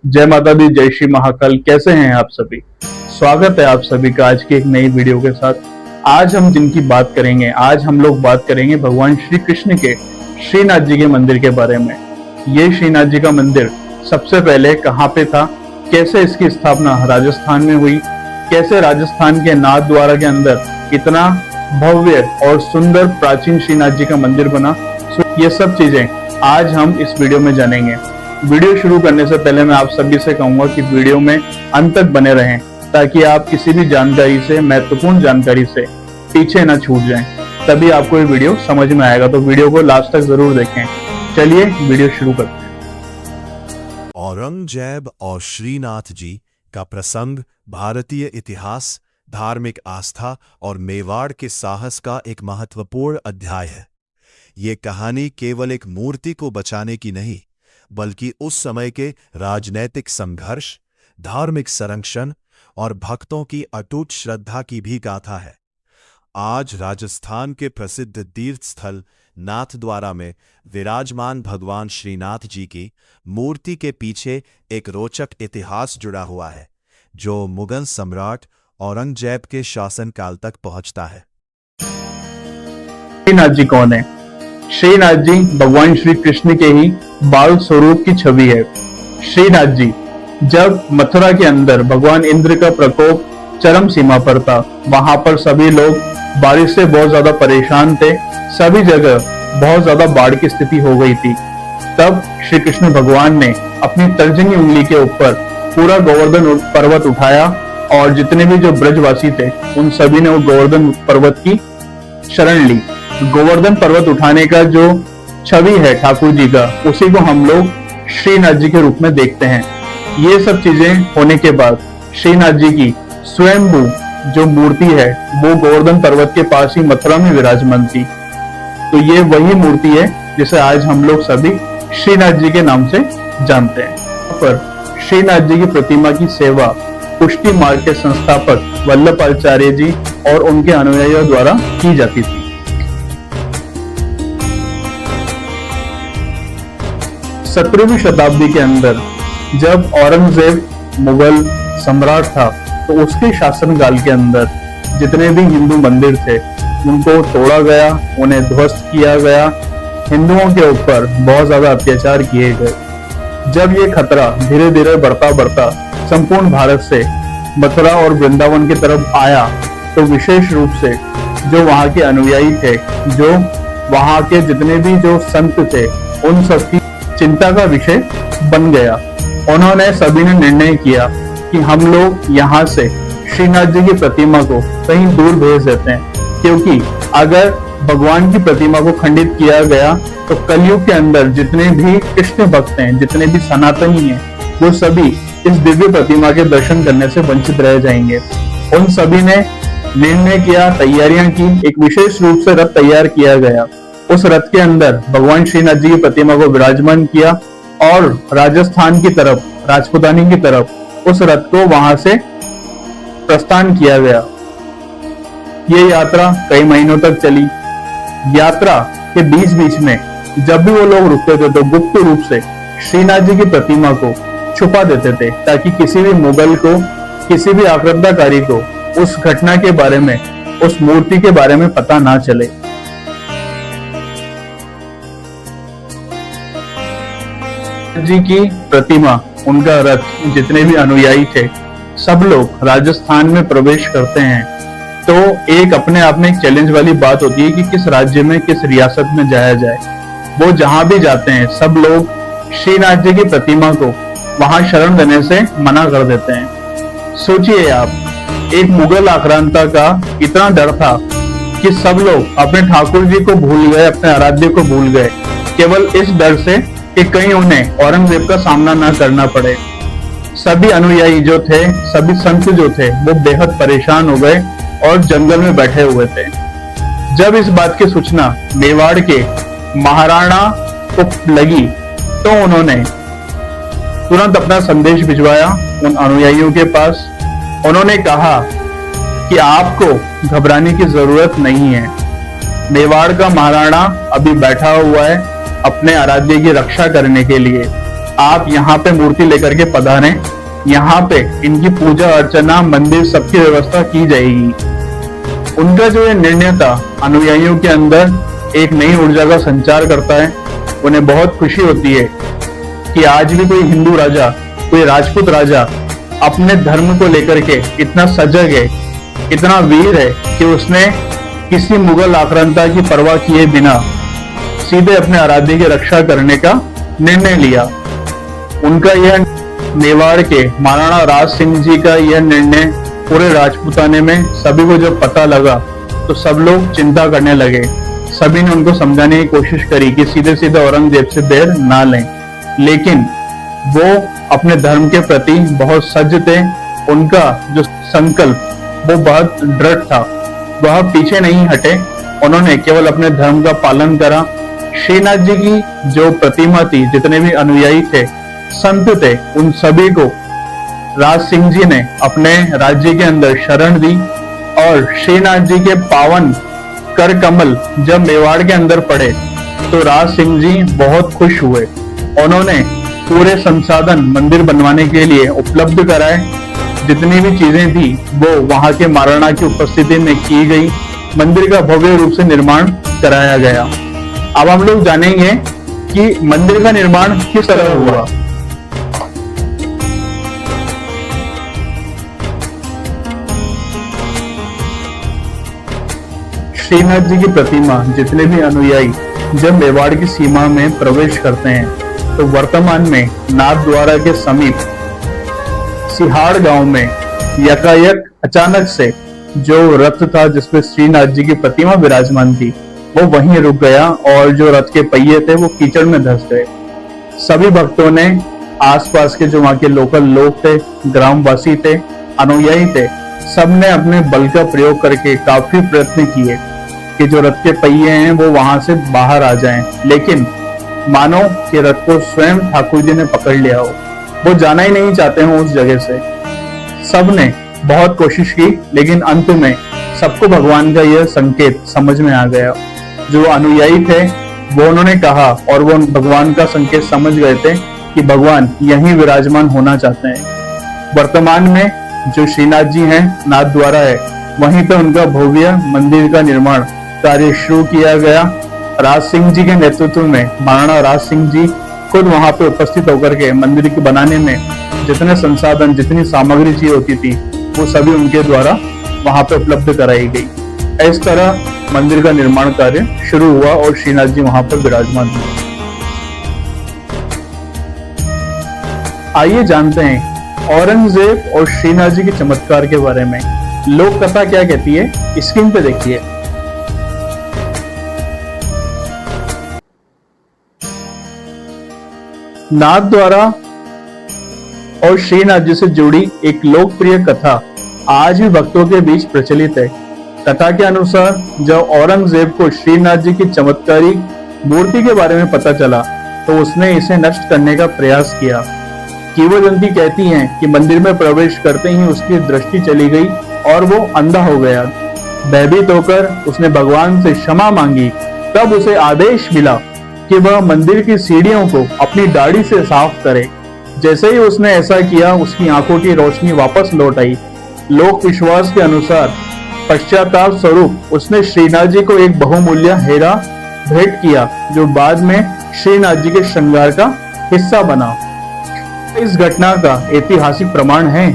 जय माता दी, जय श्री महाकाल। कैसे हैं आप सभी? स्वागत है आप सभी का आज की एक नई वीडियो के साथ। आज हम जिनकी बात करेंगे, आज हम लोग बात करेंगे भगवान श्री कृष्ण के श्रीनाथ जी के मंदिर के बारे में। ये श्रीनाथ जी का मंदिर सबसे पहले कहाँ पे था, कैसे इसकी स्थापना राजस्थान में हुई, कैसे राजस्थान के नाथ द्वारा के अंदर इतना भव्य और सुंदर प्राचीन श्रीनाथ जी का मंदिर बना, ये सब चीजें आज हम इस वीडियो में जानेंगे। वीडियो शुरू करने से पहले मैं आप सभी से कहूंगा कि वीडियो में अंत तक बने रहें ताकि आप किसी भी जानकारी से, महत्वपूर्ण जानकारी से पीछे न छूट जाएं। तभी आपको ये वीडियो समझ में आएगा, तो वीडियो को लास्ट तक जरूर देखें। चलिए वीडियो शुरू करते हैं। औरंगजेब और श्रीनाथ जी का प्रसंग भारतीय इतिहास, धार्मिक आस्था और मेवाड़ के साहस का एक महत्वपूर्ण अध्याय है। ये कहानी केवल एक मूर्ति को बचाने की नहीं, बल्कि उस समय के राजनैतिक संघर्ष, धार्मिक संरक्षण और भक्तों की अटूट श्रद्धा की भी गाथा है। आज राजस्थान के प्रसिद्ध तीर्थ स्थल नाथद्वारा में विराजमान भगवान श्रीनाथ जी की मूर्ति के पीछे एक रोचक इतिहास जुड़ा हुआ है, जो मुगल सम्राट औरंगजेब के शासनकाल तक पहुंचता है। श्रीनाथ जी कौन है? श्रीनाथ जी भगवान श्री कृष्ण के ही बाल स्वरूप की छवि है। श्रीनाथ जी जब मथुरा के अंदर भगवान इंद्र का प्रकोप चरम सीमा पर था, वहां पर सभी लोग बारिश से बहुत ज्यादा परेशान थे, सभी जगह बहुत ज्यादा बाढ़ की स्थिति हो गई थी। तब श्री कृष्ण भगवान ने अपनी तर्जनी उंगली के ऊपर पूरा गोवर्धन पर्वत उठाया और जितने भी जो ब्रजवासी थे उन सभी ने वो गोवर्धन पर्वत की शरण ली। गोवर्धन पर्वत उठाने का जो छवि है ठाकुर जी का, उसी को हम लोग श्रीनाथ जी के रूप में देखते हैं। ये सब चीजें होने के बाद श्रीनाथ जी की स्वयंभू जो मूर्ति है वो गोवर्धन पर्वत के पास ही मथुरा में विराजमान थी। तो ये वही मूर्ति है जिसे आज हम लोग सभी श्रीनाथ जी के नाम से जानते हैं। पर श्रीनाथ जी की प्रतिमा की सेवा पुष्टि मार्ग के संस्थापक वल्लभाचार्य जी और उनके अनुयायियों द्वारा की जाती थी। 17वीं शताब्दी के अंदर जब औरंगजेब मुगल सम्राट था, तो उसके शासनकाल के अंदर जितने भी हिंदू मंदिर थे उनको तोड़ा गया, उन्हें ध्वस्त किया गया, हिंदुओं के ऊपर बहुत ज्यादा अत्याचार किए गए। जब ये खतरा धीरे धीरे बढ़ता बढ़ता संपूर्ण भारत से मथुरा और वृंदावन की तरफ आया, तो विशेष रूप से जो वहां के अनुयायी थे, जो वहां के जितने भी जो संत थे, उन सबकी चिंता का विषय बन गया। उन्होंने सभी ने निर्णय किया कि हम लोग यहाँ से श्रीनाथ जी की प्रतिमा को कहीं दूर भेज देते हैं, क्योंकि अगर भगवान की प्रतिमा को खंडित किया गया तो कलयुग के अंदर जितने भी कृष्ण भक्त हैं, जितने भी सनातनी हैं, वो सभी इस दिव्य प्रतिमा के दर्शन करने से वंचित रह जाएंगे। उन सभी ने निर्णय किया, तैयारियां की, एक विशेष रूप से रथ तैयार किया गया। उस रथ के अंदर भगवान श्रीनाथ जी की प्रतिमा को विराजमान किया और राजस्थान की तरफ, राजपुतानी की तरफ उस रथ को वहां से प्रस्थान किया गया। ये यात्रा कई महीनों तक चली। यात्रा के बीच बीच में जब भी वो लोग रुकते थे तो गुप्त रूप से श्रीनाथ जी की प्रतिमा को छुपा देते थे, ताकि किसी भी मुगल को, किसी भी आक्रमणकारी को उस घटना के बारे में, उस मूर्ति के बारे में पता ना चले। जी की प्रतिमा, उनका रथ, जितने भी अनुयायी थे, सब लोग राजस्थान में प्रवेश करते हैं। तो एक अपने आप में एक चैलेंज वाली बात होती है कि किस राज्य में, किस रियासत में जाया जाए। वो जहां भी जाते हैं सब लोग श्रीनाथ जी की प्रतिमा को वहां शरण देने से मना कर देते हैं। सोचिए आप, एक मुगल आक्रांता का इतना डर था कि सब लोग अपने ठाकुर जी को भूल गए, अपने आराध्य को भूल गए, केवल इस डर से कि कहीं उन्हें औरंगजेब का सामना न करना पड़े। सभी अनुयायी जो थे, सभी संत जो थे, वो बेहद परेशान हो गए और जंगल में बैठे हुए थे। जब इस बात की सूचना मेवाड़ के महाराणा को लगी, तो उन्होंने तुरंत अपना संदेश भिजवाया उन अनुयायियों के पास। उन्होंने कहा कि आपको घबराने की जरूरत नहीं है, मेवाड़ का महाराणा अभी बैठा हुआ है अपने आराध्य की रक्षा करने के लिए। आप यहाँ पे मूर्ति लेकर के पधारें, यहाँ पे इनकी पूजा अर्चना मंदिर सबकी व्यवस्था की जाएगी। उनका जो ये निर्णय था अनुयायियों के अंदर एक नई ऊर्जा का संचार करता है। उन्हें बहुत खुशी होती है कि आज भी कोई हिंदू राजा, कोई राजपूत राजा अपने धर्म को लेकर के इतना सजग है, इतना वीर है कि उसने किसी मुगल आक्रांता की परवाह किए बिना सीधे अपने आराध्य की रक्षा करने का निर्णय लिया। उनका यह मेवाड़ के महाराणा राज सिंह जी का यह निर्णय पूरे राजपूताने में सभी को जब पता लगा तो सब लोग चिंता करने लगे। सभी ने उनको समझाने की कोशिश करी कि सीधे सीधे औरंगजेब से बैर ना लें, लेकिन वो अपने धर्म के प्रति बहुत सज्ज थे। उनका जो संकल्प वो बहुत दृढ़ था, वह पीछे नहीं हटे। उन्होंने केवल अपने धर्म का पालन करा। श्रीनाथ जी की जो प्रतिमा थी, जितने भी अनुयायी थे, संत थे, उन सभी को राज सिंह जी ने अपने राज्य के अंदर शरण दी और श्रीनाथ जी के पावन कर कमल जब मेवाड़ के अंदर पड़े तो राज सिंह जी बहुत खुश हुए। उन्होंने पूरे संसाधन मंदिर बनवाने के लिए उपलब्ध कराए। जितनी भी चीजें थी वो वहां के महाराणा की उपस्थिति में की गई। मंदिर का भव्य रूप से निर्माण कराया गया। अब हम लोग जानेंगे कि मंदिर का निर्माण किस तरह हुआ। श्रीनाथ जी की प्रतिमा जितने भी अनुयायी जब मेवाड़ की सीमा में प्रवेश करते हैं तो वर्तमान में नाथ द्वारा के समीप सिहाड़ गांव में यकायक अचानक से जो रथ था जिसमें श्रीनाथ जी की प्रतिमा विराजमान थी वो वहीं रुक गया और जो रथ के पहिए थे वो कीचड़ में धंस गए। सभी भक्तों ने, आसपास के जो वहां के लोकल लोग थे, ग्रामवासी थे, अनुयायी थे, सबने अपने बल का प्रयोग करके काफी प्रयत्न किए कि जो रथ के पहिए हैं वो वहां से बाहर आ जाएं, लेकिन मानो कि रथ को स्वयं ठाकुर जी ने पकड़ लिया हो। वो जाना ही नहीं चाहते हो उस जगह से। सबने बहुत कोशिश की, लेकिन अंत में सबको भगवान का यह संकेत समझ में आ गया। जो अनुयायी थे वो उन्होंने कहा और वो भगवान का संकेत समझ गए थे कि भगवान यहीं विराजमान होना चाहते हैं। वर्तमान में जो श्रीनाथ जी हैं, नाथ द्वारा है, वहीं पर उनका भव्य मंदिर का निर्माण कार्य शुरू किया गया। राज सिंह जी के नेतृत्व में महाराणा राज सिंह जी खुद वहां पे उपस्थित होकर के मंदिर के बनाने में जितने संसाधन, जितनी सामग्री चाहिए होती थी वो सभी उनके द्वारा वहां पे उपलब्ध कराई गई। इस तरह मंदिर का निर्माण कार्य शुरू हुआ और श्रीनाथ जी वहां पर विराजमान हुए। आइए जानते हैं औरंगजेब और श्रीनाथ जी के चमत्कार के बारे में। लोक कथा क्या कहती है, स्क्रीन पे देखिए। नाथ द्वारा और श्रीनाथ जी से जुड़ी एक लोकप्रिय कथा आज भी भक्तों के बीच प्रचलित है। कथा के अनुसार जब औरंगजेब को श्रीनाथ जी की चमत्कारिक मूर्ति के बारे में पता चला तो उसने इसे नष्ट करने का प्रयास किया। किंवदंती कहती है कि मंदिर में प्रवेश करते ही उसकी दृष्टि चली गई और वो अंधा हो गया। भयभीत होकर उसने भगवान से क्षमा मांगी। तब उसे आदेश मिला कि वह मंदिर की सीढ़ियों को अपनी दाढ़ी से साफ करे। जैसे ही उसने ऐसा किया उसकी आंखों की रोशनी वापस लौट आई। लोक विश्वास के अनुसार पश्चाताप स्वरूप उसने श्रीनाथ जी को एक बहुमूल्य हीरा भेंट किया जो बाद में श्रीनाथ जी के श्रृंगार का हिस्सा बना। इस घटना का ऐतिहासिक प्रमाण है,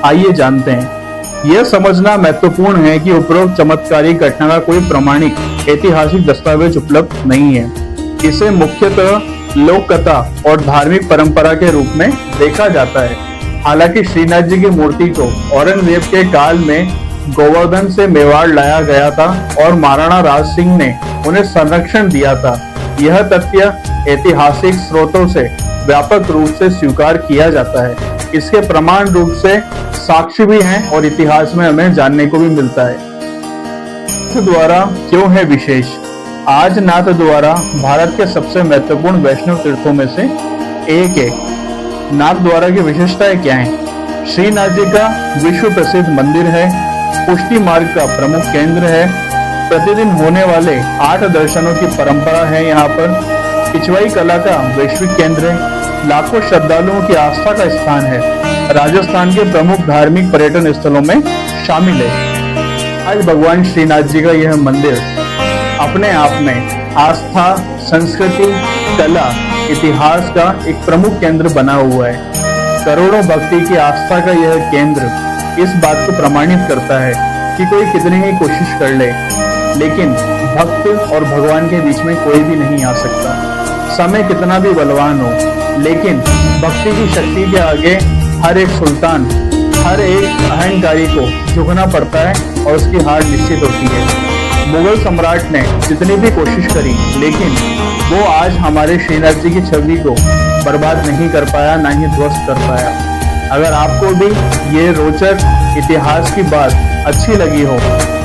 आइए जानते हैं। यह समझना महत्वपूर्ण है कि उपरोक्त चमत्कारिक घटना का कोई प्रमाणिक ऐतिहासिक दस्तावेज उपलब्ध नहीं है। इसे मुख्यतः लोक कथा और धार्मिक परंपरा के रूप में देखा जाता है। हालांकि श्रीनाथ जी की मूर्ति को औरंगजेब के काल में गोवर्धन से मेवाड़ लाया गया था और महाराणा राज सिंह ने उन्हें संरक्षण दिया था। यह तथ्य ऐतिहासिक स्रोतों से व्यापक रूप से स्वीकार किया जाता है। इसके प्रमाण रूप से साक्ष्य भी हैं और इतिहास में हमें जानने को भी मिलता है। नाथ द्वारा क्यों है विशेष? आज नाथ द्वारा भारत के सबसे महत्वपूर्ण वैष्णव तीर्थों में से एक है। नाथ द्वारा की विशेषताएं क्या है? श्रीनाथ जी का विश्व प्रसिद्ध मंदिर है, पुष्टि मार्ग का प्रमुख केंद्र है, प्रतिदिन होने वाले 8 दर्शनों की परंपरा है यहाँ पर, पिछवाई कला का वैश्विक केंद्र है, लाखों श्रद्धालुओं की आस्था का स्थान है, राजस्थान के प्रमुख धार्मिक पर्यटन स्थलों में शामिल है। आज भगवान श्रीनाथ जी का यह मंदिर अपने आप में आस्था, संस्कृति, कला, इतिहास का एक प्रमुख केंद्र बना हुआ है। करोड़ों भक्ति की आस्था का यह केंद्र इस बात को प्रमाणित करता है कि कोई कितनी ही कोशिश कर ले, लेकिन भक्त और भगवान के बीच में कोई भी नहीं आ सकता। समय कितना भी बलवान हो, लेकिन भक्ति की शक्ति के आगे हर एक सुल्तान, हर एक अहंकारी को झुकना पड़ता है और उसकी हार निश्चित होती है। मुगल सम्राट ने जितनी भी कोशिश करी, लेकिन वो आज हमारे श्रीनाथ जी की छवि को बर्बाद नहीं कर पाया, ना ही ध्वस्त कर पाया। अगर आपको भी ये रोचक इतिहास की बात अच्छी लगी हो,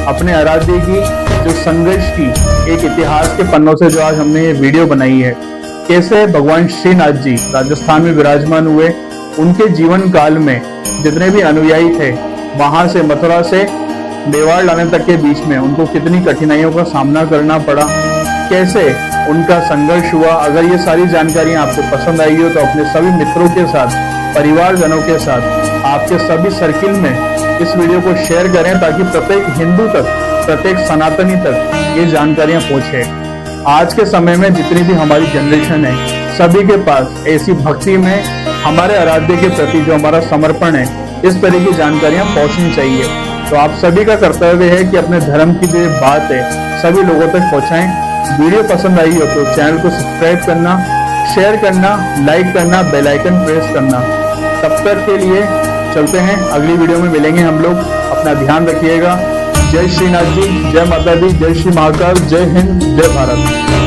अपने आराध्य की जो संघर्ष की एक इतिहास के पन्नों से जो आज हमने ये वीडियो बनाई है, कैसे भगवान श्रीनाथ जी राजस्थान में विराजमान हुए, उनके जीवन काल में जितने भी अनुयायी थे, वहां से मथुरा से मेवाड़ लाने तक के बीच में उनको कितनी कठिनाइयों का सामना करना पड़ा, कैसे उनका संघर्ष हुआ। अगर ये सारी जानकारियां आपको पसंद आई हो तो अपने सभी मित्रों के साथ, परिवारजनों के साथ, आपके सभी सर्किल में इस वीडियो को शेयर करें, ताकि प्रत्येक हिंदू तक, प्रत्येक सनातनी तक ये जानकारियां पहुंचे। आज के समय में जितनी भी हमारी जनरेशन है, सभी के पास ऐसी भक्ति में हमारे आराध्य के प्रति जो हमारा समर्पण है, इस तरह की जानकारियां पहुंचनी चाहिए। तो आप सभी का कर्तव्य है कि अपने धर्म की जो बात है सभी लोगों तक पहुंचाएं। वीडियो पसंद आई हो तो चैनल को सब्सक्राइब करना, शेयर करना, लाइक करना, बेल आइकन प्रेस करना। तब तक के लिए चलते हैं, अगली वीडियो में मिलेंगे हम लोग। अपना ध्यान रखिएगा। जय श्रीनाथ जी, जय माता दी, जय श्री महाकाल, जय हिंद, जय भारत।